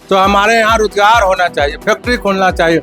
तो हमारे यहाँ रोजगार होना चाहिए, फैक्ट्री खोलना चाहिए।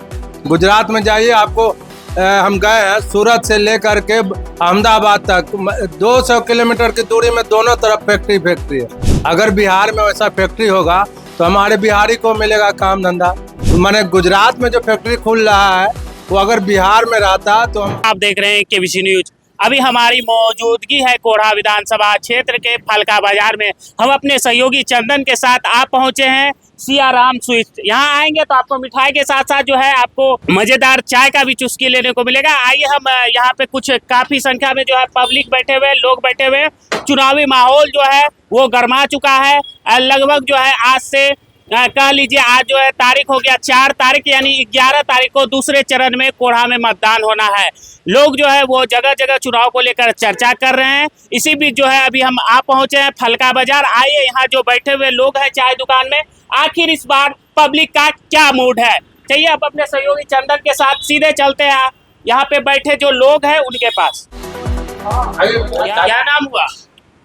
गुजरात में जाइए, आपको हम गए हैं, सूरत से लेकर के अहमदाबाद तक 200 किलोमीटर की दूरी में दोनों तरफ फैक्ट्री है। अगर बिहार में वैसा फैक्ट्री होगा तो हमारे बिहारी को मिलेगा काम धंधा। माने गुजरात में जो फैक्ट्री खुल रहा है वो अगर बिहार में रहता तो आप देख रहे हैं केबीसी न्यूज। अभी हमारी मौजूदगी है कोढ़ा विधानसभा क्षेत्र के फलका बाजार में। हम अपने सहयोगी चंदन के साथ आप पहुंचे हैं सियाराम स्वीट्स। यहाँ आएंगे तो आपको मिठाई के साथ साथ जो है आपको मजेदार चाय का भी चुस्की लेने को मिलेगा। आइए हम यहाँ पे कुछ काफी संख्या में जो है पब्लिक बैठे हुए, लोग बैठे हुए। चुनावी माहौल जो है वो गर्मा चुका है। लगभग जो है आज से कह लीजिए आज जो है तारीख हो गया 4 तारीख, यानी 11 तारीख को दूसरे चरण में कोढ़ा में मतदान होना है। लोग जो है वो जगह जगह चुनाव को लेकर चर्चा कर रहे हैं। इसी बीच जो है अभी हम आ पहुंचे हैं फलका बाजार। आइए यहाँ जो बैठे हुए लोग हैं चाय दुकान में, आखिर इस बार पब्लिक का क्या मूड है। चलिए अब अपने सहयोगी चंदन के साथ सीधे चलते हैं यहाँ पे बैठे जो लोग हैं उनके पास। क्या नाम हुआ?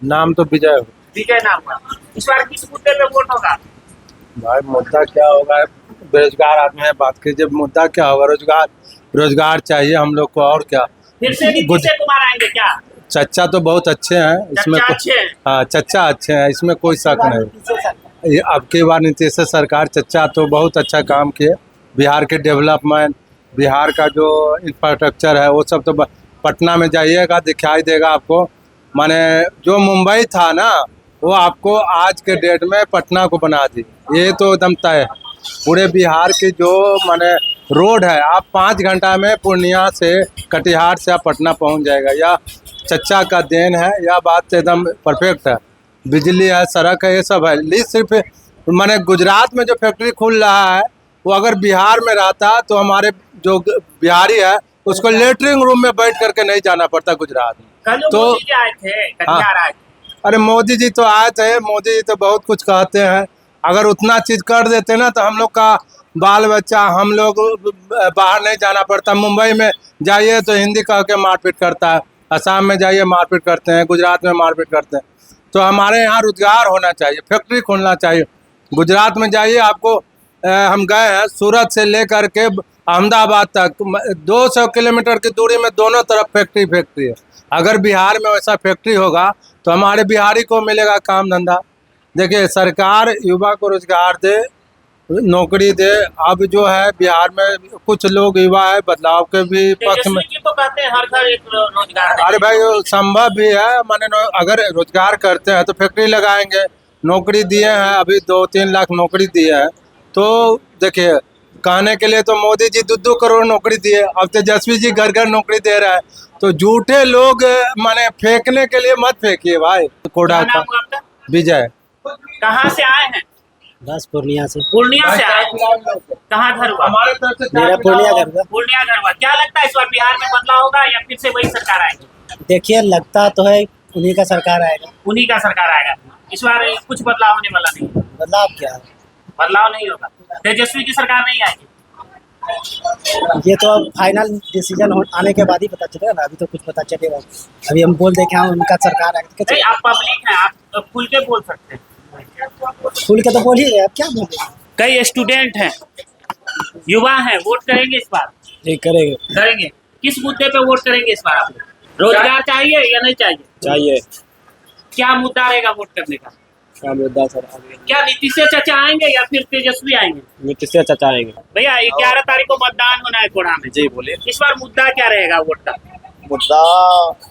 नाम तो विजय नाम हुआ। इस बार किस मुद्दे पे वोट होगा? भाई मुद्दा क्या होगा, बेरोजगार आदमी है, बात कीजिए। मुद्दा क्या होगा? रोजगार चाहिए हम लोग को, और क्या। फिर से नीतीश कुमार आएंगे क्या? चच्चा तो बहुत अच्छे हैं इसमें, हाँ चच्चा अच्छे हैं, इसमें कोई शक नहीं। अब की बार नीतीश सरकार, चच्चा तो बहुत अच्छा काम किए। बिहार के डेवलपमेंट, बिहार का जो इंफ्रास्ट्रक्चर है वो सब तो पटना में जाइएगा दिखाई देगा आपको। माने जो मुंबई था ना वो आपको आज के डेट में पटना को बना दी, ये तो एकदम तय है। पूरे बिहार की जो माने रोड है, आप 5 घंटा में पूर्णिया से, कटिहार से आप पटना पहुंच जाएगा। या चच्चा का देन है, या बात एकदम परफेक्ट है। बिजली है, सड़क है, ये सब है। सिर्फ माने गुजरात में जो फैक्ट्री खुल रहा है वो अगर बिहार में रहता तो हमारे जो बिहारी है उसको लेटरिंग रूम में बैठ करके नहीं जाना पड़ता गुजरात में। तो आए थे कटिहार आए। अरे मोदी जी तो आए थे, मोदी जी तो बहुत कुछ कहते हैं। अगर उतना चीज कर देते ना तो हम लोग का बाल बच्चा, हम लोग बाहर नहीं जाना पड़ता। मुंबई में जाइए तो हिंदी कह के मारपीट करता है, असम में जाइए मारपीट करते हैं, गुजरात में मारपीट करते हैं। तो हमारे यहाँ रोजगार होना चाहिए, फैक्ट्री खोलना चाहिए। गुजरात में जाइए, आपको हम गए हैं, सूरत से लेकर के अहमदाबाद तक 200 किलोमीटर की दूरी में दोनों तरफ फैक्ट्री है। अगर बिहार में वैसा फैक्ट्री होगा तो हमारे बिहारी को मिलेगा काम धंधा। देखिए सरकार युवा को रोजगार दे, नौकरी दे। अब जो है बिहार में कुछ लोग युवा है बदलाव के भी पक्ष में, तो कहते हैं हर घर एक रोजगार। अरे भाई संभव भी है। माने अगर रोजगार करते हैं तो फैक्ट्री लगाएंगे। नौकरी दिए हैं, अभी 2-3 लाख नौकरी दिए हैं। तो देखिए कहने के लिए तो मोदी जी 2 करोड़ नौकरी दिए, अब तेजस्वी जी घर घर नौकरी दे रहा है। तो झूठे लोग माने फेंकने के लिए मत फेंकिए भाई। कोढ़ा का विजय। कहाँ से आए हैं? बस पूर्णिया से। पूर्णिया से आए। कहाँ घर हुआ? हमारे तरफ से मेरा पूर्णिया घर हुआ। पूर्णिया घर हुआ। क्या लगता है इस बार बिहार में बदलाव होगा या फिर से वही सरकार आएगी? देखिए लगता तो है उन्हीं का सरकार आएगा। उन्हीं का सरकार आएगा। इस बार कुछ बदलाव होने वाला नहीं। बदलाव क्या है? बदलाव नहीं होगा। तेजस्वी की सरकार नहीं आएगी। ये तो अब फाइनल डिसीजन आने के बाद ही पता चलेगा ना, अभी तो कुछ पता चलेगा। अभी हम बोल देखे उनका सरकार आएगा। नहीं, आप पब्लिक हैं, आप खुल के बोल सकते हैं। खुल के तो बोल ही रहे, अब क्या बोले। कई स्टूडेंट हैं, युवा हैं, वोट करेंगे इस बार? जी करेंगे। किस मुद्दे पे वोट करेंगे इस बार आप? रोजगार चाहिए या नहीं चाहिए? चाहिए। क्या मुद्दा रहेगा वोट करने का? क्या मुद्दा सर? क्या नीतीश चाचा आएंगे या फिर तेजस्वी आएंगे? नीतीश चाचा आएंगे। भैया 11 तारीख को मतदान होना है कोढ़ा में। जी बोलिए। इस बार मुद्दा क्या रहेगा वोट का? मुद्दा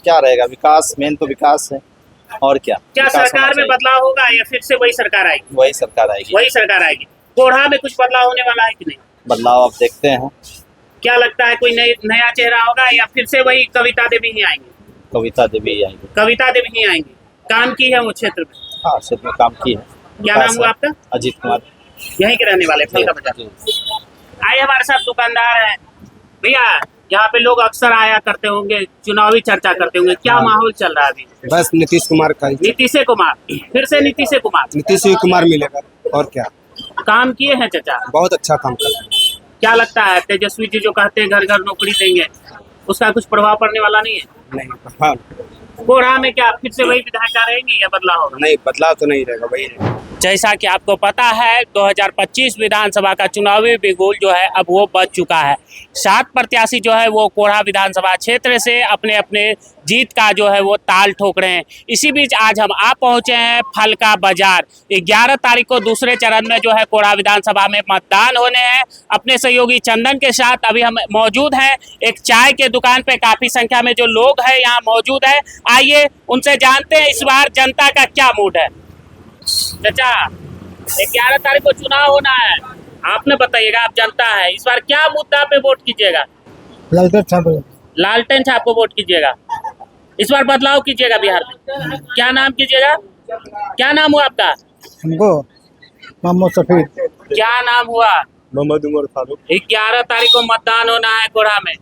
क्या रहेगा? विकास, मेन तो विकास है। और क्या सरकार में बदलाव होगा या फिर से वही सरकार आएगी? वही सरकार आएगी। कोढ़ा में कुछ बदलाव होने वाला है कि नहीं? बदलाव आप देखते हैं। क्या लगता है कोई नया चेहरा होगा या फिर से वही कविता देवी ही आएंगी? कविता देवी ही आएंगी। काम की है वो क्षेत्र में? हाँ, क्षेत्र में काम की है। क्या नाम हुआ आपका? अजीत कुमार। यहीं के रहने वाले फलका बाजार। आए हमारे साथ दुकानदार हैं। भैया यहाँ पे लोग अक्सर आया करते होंगे, चुनावी चर्चा करते होंगे, क्या माहौल चल रहा है अभी? बस नीतीश कुमार का। नीतीश कुमार, फिर से नीतीश कुमार मिलेगा। और क्या काम किए हैं चाचा? बहुत अच्छा काम कर रहे हैं। क्या लगता है तेजस्वी जी जो कहते हैं घर घर नौकरी देंगे, उसका कुछ प्रभाव पड़ने वाला नहीं है? नहीं प्रभाव। कोढ़ा में क्या फिर से वही विधायिका रहेंगी या बदलाव होगा? नहीं बदलाव तो नहीं रहेगा, वही रहेगा। जैसा कि आपको पता है 2025 विधानसभा का चुनावी बिगुल जो है अब वो बज चुका है। 7 प्रत्याशी जो है वो कोढ़ा विधानसभा क्षेत्र से अपने अपने जीत का जो है वो ताल ठोक रहे हैं। इसी बीच आज हम आ पहुंचे हैं फलका बाजार। 11 तारीख को दूसरे चरण में जो है कोढ़ा विधानसभा में मतदान होने हैं। अपने सहयोगी चंदन के साथ अभी हम मौजूद हैं एक चाय के दुकान पे। काफी संख्या में जो लोग हैं यहाँ मौजूद है। आइए उनसे जानते हैं इस बार जनता का क्या मूड है। चाचा 11 तारीख को चुनाव होना है, आपने बताइएगा, आप जनता है, इस बार क्या मुद्दा पे वोट कीजिएगा? लालटेन छाप को वोट कीजिएगा। इस बार बदलाव कीजिएगा बिहार में। क्या नाम कीजिएगा? क्या नाम हुआ आपका? हमको मोहम्मद सफीर। क्या नाम हुआ? मोहम्मद उमर फारूक। 11 तारीख को मतदान होना है कोढ़ा में।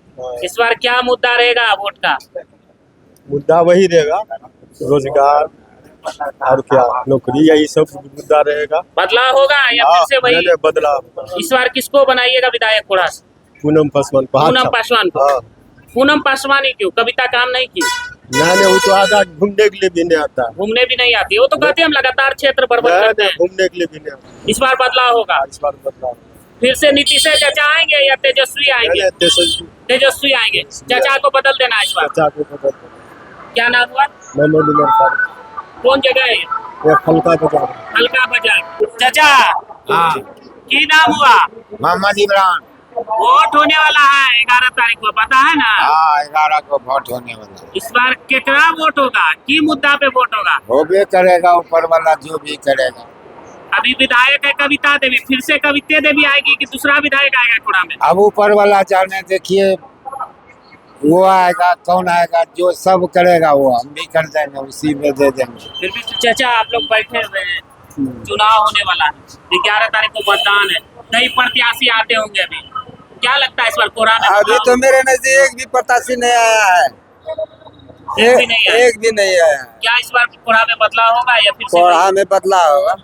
इस बार क्या मुद्दा रहेगा वोट का? मुद्दा वही रहेगा, रोजगार और क्या नौकरी, यही सब मुद्दा रहेगा। बदलाव होगा या फिर से वही? बदलाव। इस बार किसको बनाइएगा विधायक कोढ़ा से? पूनम पासवान। पूनम पासवान को। पूनम पासवान ही क्यों? कविता काम नहीं की? नहीं, वो तो आधा घूमने के लिए भी नहीं आता। घूमने भी नहीं आती, वो तो कहते हैं हम लगातार क्षेत्र बर्बाद करते हैं। घूमने के लिए भी नहीं आता। इस बार बदलाव होगा। इस बार बदलाव। फिर से नीतीश चाचा आएंगे या तेजस्वी आएंगे? तेजस्वी आएंगे। चाचा को बदल देना इस बार। चाचा को बदल देना। क्या नाम हुआ? मोहम्मद उमर फारूक। कौन जगह है? ये फलका बाजार। फलका बाजार। चाचा की नाम हुआ? मोहम्मद इमरान। वोट होने वाला है 11 तारीख को, पता है ना? 11 को वोट होने वाला है। इस बार केकरा वोट होगा? की मुद्दा पे वोट होगा? होबे करेगा ऊपर वाला जो भी करेगा। अभी विधायक है कविता देवी, फिर से कविता देवी आएगी कि दूसरा विधायक आएगा कोढ़ा में? अब ऊपर वाला जाने, देखिए वो आएगा, कौन आएगा, जो सब करेगा वो हम भी कर देंगे, उसी में दे देंगे। फिर भी चाचा आप लोग बैठे हुए हैं, चुनाव होने वाला है, 11 तारीख को मतदान है, कई प्रत्याशी आते होंगे। अभी क्या लगता है इस बार कोढ़ा में? अभी तो मेरे नजदीक एक भी प्रत्याशी नहीं आया है। एक भी नहीं आया। क्या इस बार कोढ़ा में बदलाव होगा या फिर से? कोढ़ा में बदलाव होगा।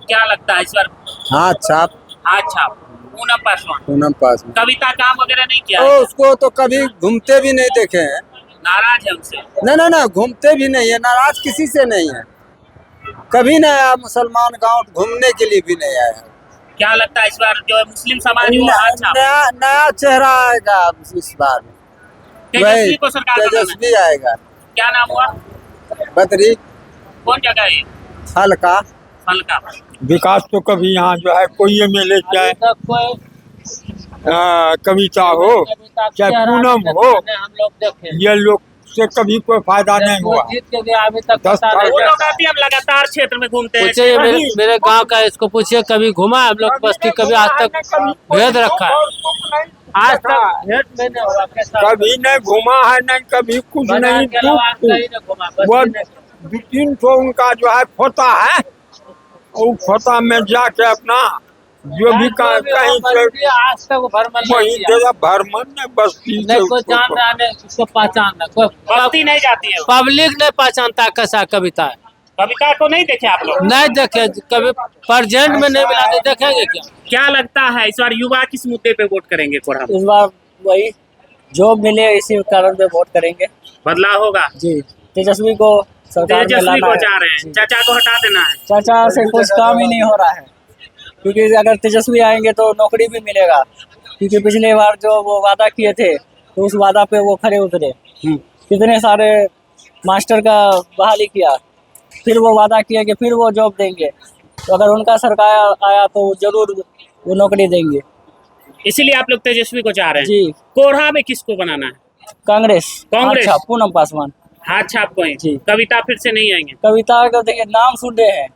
क्या लगता है इस बार? हाँ छाप। अच्छा, पूनम पासवान। पूनम पासवान। कविता काम वगैरह नहीं किया? उसको तो कभी घूमते भी नहीं देखे हैं। नाराज है उनसे? ना घूमते भी नहीं है, नाराज किसी से नहीं है। कभी नहीं आया, मुसलमान गांव घूमने के लिए भी नहीं आया। क्या लगता है इस बार जो मुस्लिम समाज वो अच्छा नया चेहरा आएगा इस बार। तेजस्वी को सरकार बनाना है। तेजस्वी आएगा। क्या नाम हुआ? बदरी। कौन जगह है? हल्का। फलका। विकास तो कभी यहाँ जो है कोई एमएलए चाहे कविता हो चाहे पूनम हो, ये लोग से कभी कोई फायदा नहीं हुआ। अभी तक वो लोग आती हम लगातार क्षेत्र में घूमते हैं। पूछिए मेरे गांव का, इसको पूछिए कभी घुमा हम लोग बस्ती, कभी आज तक भेद रखा है? आज तक भेद नहीं हुआ। कभी नहीं घुमा है, नहीं कभी कुछ नहीं। वो 2-3 उनका जो है खोता है, और खोता में जाके अपना जो भी कहीं से आज तक वही भरमन ने बस्ती से कोई जान रहा नहीं, उसको पहचान कोई बस्ती नहीं जाती है। पब्लिक नहीं पहचानता कैसा कविता है। कविता को नहीं देखे आप लोग? नहीं देखे, कभी प्रेजेंट में नहीं मिला, देखेंगे क्या? क्या लगता है इस बार युवा किस मुद्दे पे वोट करेंगे कोढ़ा में? इस बार वही जॉब मिले इसी कारण पे वोट करेंगे। बदलाव होगा जी, तेजस्वी को सरकार में तेजस्वी लाना को है। चाह रहे हैं, चाचा को हटा देना है। चाचा से कुछ काम ही नहीं हो रहा है, क्योंकि अगर तेजस्वी आएंगे तो नौकरी भी मिलेगा। क्योंकि पिछले बार जो वो वादा किए थे तो उस वादा पे वो खरे उतरे। कितने सारे मास्टर का बहाली किया, फिर वो वादा किया कि फिर वो जॉब देंगे। तो अगर उनका सरकार आया तो जरूर वो नौकरी देंगे। इसीलिए आप लोग तेजस्वी को चाह रहे हैं। जी। कोढ़ा में किसको बनाना है? कांग्रेस। कांग्रेस? अच्छा, पूनम पासवान। हाथ छाप को ही। जी। कविता फिर से नहीं आएंगे? कविता का देखिए नाम सुन रहे हैं,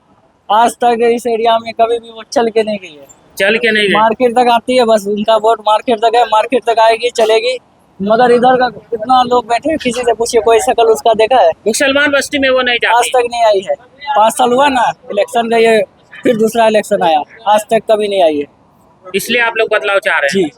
आज तक इस एरिया में कभी भी वो चल के नहीं गई है। चल के नहीं गए? मार्केट तक आती है, बस उनका वोट मार्केट तक है, मार्केट तक आएगी चलेगी। मगर इधर का कितना लोग बैठे हैं, किसी से पूछिए कोई शकल उसका देखा है? मुसलमान बस्ती में वो नहीं आज जाती? तक नहीं आई है। 5 साल हुआ ना इलेक्शन का, ये फिर दूसरा इलेक्शन आया, आज तक कभी नहीं आई है। इसलिए आप लोग बदलाव चाह रहे हैं? जी।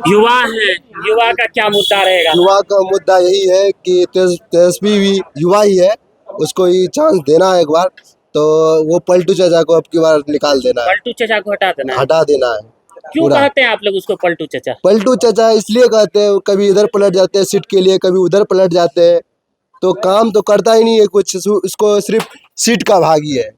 युवा है, युवा का क्या मुद्दा रहेगा? युवा का मुद्दा यही है कि तेजस्वी भी युवा ही है, उसको ही चांस देना है एक बार, तो वो पलटू चाचा को अब की बार निकाल देना है, पलटू चाचा को हटा देना है? हटा देना है। क्यों पूरा। कहते हैं आप लोग उसको पलटू चाचा? पलटू चाचा इसलिए कहते हैं, कभी इधर पलट जाते हैं सीट के लिए, कभी उधर पलट जाते हैं, तो काम तो करता ही नहीं है कुछ, उसको सिर्फ सीट का भागी है।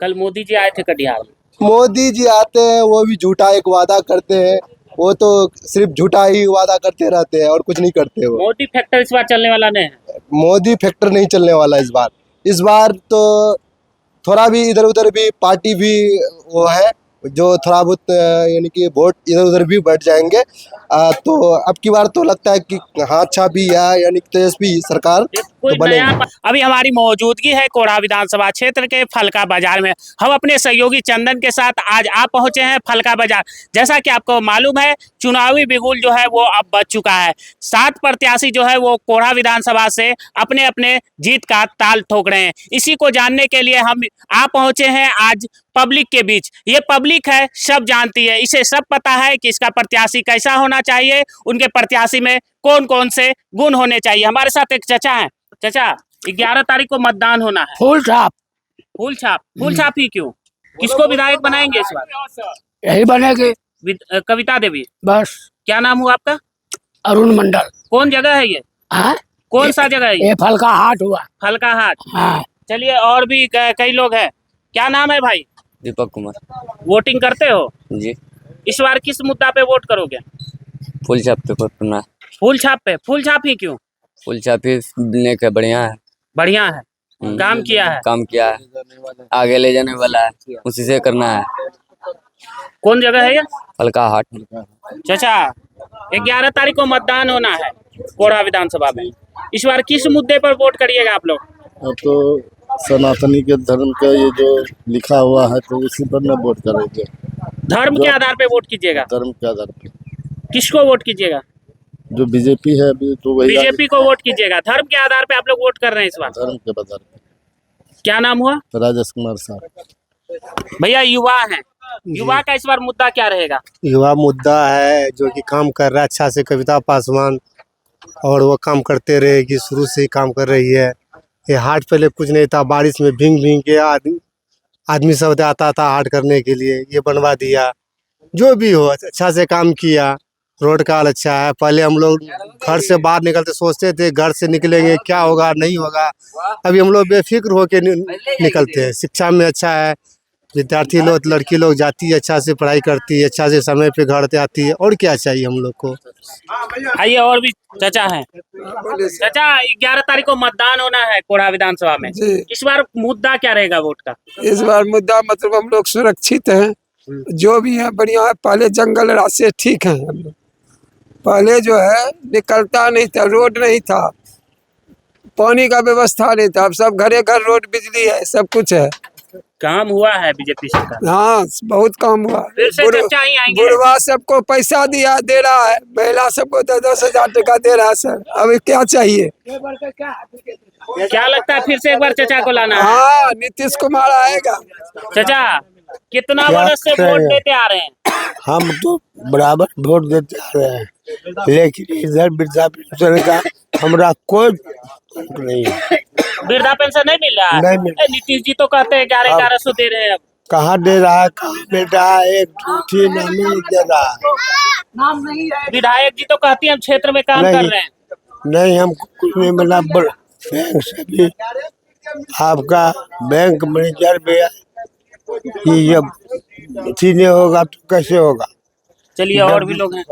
कल मोदी जी आए थे कटिहार में। मोदी जी आते हैं वो भी झूठा एक वादा करते हैं, वो तो सिर्फ झूठा ही वादा करते रहते हैं और कुछ नहीं करते वो। मोदी फैक्टर इस बार चलने वाला नहीं है। मोदी फैक्टर नहीं चलने वाला इस बार तो थोड़ा भी इधर उधर भी पार्टी भी वो है जो थोड़ा बहुत यानी कि वोट इधर उधर भी बढ़ जाएंगे। तो अब की बार तो लगता है कि हाँ अच्छा भी है यानी कि तेजस्वी सरकार तो बनेगी। अभी हमारी मौजूदगी है कोढ़ा विधानसभा क्षेत्र के फलका बाजार में। हम अपने सहयोगी चंदन के साथ आज आप पहुंचे हैं फलका बाजार। जैसा कि आपको मालूम है चुनावी बिगुल जो है वो अब बज चुका है। 7 प्रत्याशी जो है वो कोढ़ा विधानसभा से अपने अपने जीत का ताल ठोक रहे हैं। इसी को जानने के लिए हम आप पहुंचे हैं आज पब्लिक के बीच। ये पब्लिक है, सब जानती है, इसे सब पता है कि इसका प्रत्याशी कैसा होना चाहिए, उनके प्रत्याशी में कौन कौन से गुण होने चाहिए। हमारे साथ एक चचा है। चचा, 11 तारीख को मतदान होना है। फूल छाप फूल छाप ही क्यों? किसको विधायक बनाएंगे इस बार? यही बनेगी कविता देवी। बस। क्या नाम हुआ आपका? अरुण मंडल। कौन जगह है ये? कौन सा जगह है ये फलका हाट हुआ। फलका हाट। हाँ। चलिए और भी कई लोग हैं। क्या नाम है भाई? दीपक कुमार। वोटिंग करते हो जी। इस बार किस मुद्दा पे वोट करोगे? फूल छाप पे करना। फूल छाप पे। फूल छाप ही क्यों? फूल छाप ही मिलने का बढ़िया है। बढ़िया है। काम किया है। काम किया है, आगे ले जाने वाला है, उसी से करना है। कौन जगह है ये? फलका हाट। चाचा, 11 तारीख को मतदान होना है कोढ़ा विधानसभा में। इस बार किस मुद्दे पर वोट करिएगा आप लोग? तो सनातनी के धर्म का ये जो लिखा हुआ है तो उसी पर न वोट करेंगे। धर्म के आधार पे वोट कीजिएगा? धर्म के आधार पे। किसको वोट कीजिएगा? जो बीजेपी है अभी तो वही। बीजेपी को वोट कीजिएगा। धर्म के आधार पे आप लोग वोट कर रहे हैं इस बार? धर्म के आधार पे। क्या नाम हुआ? राजेश कुमार साहब। भैया युवा है, युवा का इस बार मुद्दा क्या रहेगा? युवा मुद्दा है जो कि काम कर रहा है अच्छा से, कविता पासवान, और वो काम करते रहेगी, शुरू से ही काम कर रही है। ये हाट पहले कुछ नहीं था, बारिश में भींग भींग के आदमी सब आता था हाट करने के लिए, ये बनवा दिया। जो भी हो अच्छा से काम किया। रोड का हाल अच्छा है। पहले हम लोग घर से बाहर निकलते सोचते थे घर से निकलेंगे क्या होगा नहीं होगा, अभी हम लोग बेफिक्र होके निकलते हैं। शिक्षा में अच्छा है, विद्यार्थी लोग लड़की लोग जाती है, अच्छा से पढ़ाई करती है, अच्छा से समय पे घर पे आती है, और क्या चाहिए हम लोग को। आइए और भी चाचा हैं। चाचा, 11 तारीख को मतदान होना है कोढ़ा विधानसभा में। इस बार मुद्दा क्या रहेगा वोट का? इस बार मुद्दा मतलब हम लोग सुरक्षित हैं, जो भी है बढ़िया है। पहले जंगल रास्ते ठीक है, हम लोग पहले जो है निकलता नहीं था, रोड नहीं था, पानी का व्यवस्था नहीं था। अब सब घरे घर रोड, बिजली है, सब कुछ है। काम हुआ है बीजेपी सरकार। हाँ बहुत काम हुआ। बुढ़वा सबको पैसा दे रहा है, महिला सबको 10-10 हजार टका दे रहा है। सर अभी क्या चाहिए? क्या लगता है फिर से एक बार चाचा को लाना है? हाँ नीतीश कुमार आएगा। चाचा, कितना वर्ष से वोट देते आ रहे हैं? हम तो बराबर वोट देते आ रहे हैं, लेकिन इधर वृद्धा पेंशन का हमारा कोई नहीं है। वृद्धा पेंशन नहीं मिल रहा है? नहीं मिल। नीतीश जी तो कहते हैं 1100 दे रहे हैं। अब कहाँ दे रहा है, कहाँ मिल रहा है, एक झूठी नहीं दे रहा है। विधायक जी तो कहती हैं हम क्षेत्र में काम कर रहे हैं। नहीं हमको कुछ नहीं मिला। बैंक से भी आपका बैंक मैनेजर भी कि जब नहीं होगा तो कैसे होगा। चलिए और भी लोग हैं।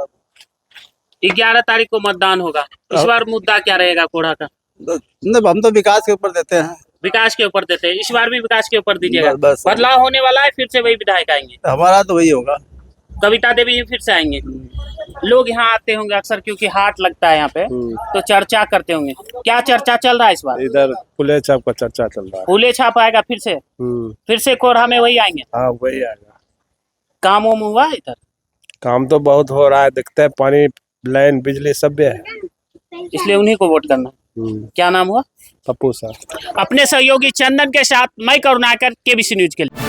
11 तारीख को मतदान होगा। इस बार मुद्दा क्या रहेगा कोढ़ा का? हम तो विकास के ऊपर देते हैं। विकास के ऊपर देते हैं। इस बार भी विकास के ऊपर दीजिएगा। बदलाव होने वाला है, फिर से वही विधायक आएंगे। हमारा तो वही होगा। कविता देवी फिर से आएंगे। लोग यहाँ आते होंगे अक्सर क्योंकि हाट लगता है यहाँ पे, तो चर्चा करते होंगे। क्या चर्चा चल रहा है इस बार? इधर फूले छाप का चर्चा चल रहा है। फूले छाप आएगा फिर से कोढ़ा में वही आएंगे। हाँ वही आएगा। काम वाम हुआ है इधर? काम तो बहुत हो रहा है, दिखता है पानी लाइन बिजली सब है, इसलिए उन्हीं को वोट करना। क्या नाम हुआ? पप्पू साहब। अपने सहयोगी चंदन के साथ मैं करुणाकर, केबीसी न्यूज के लिए।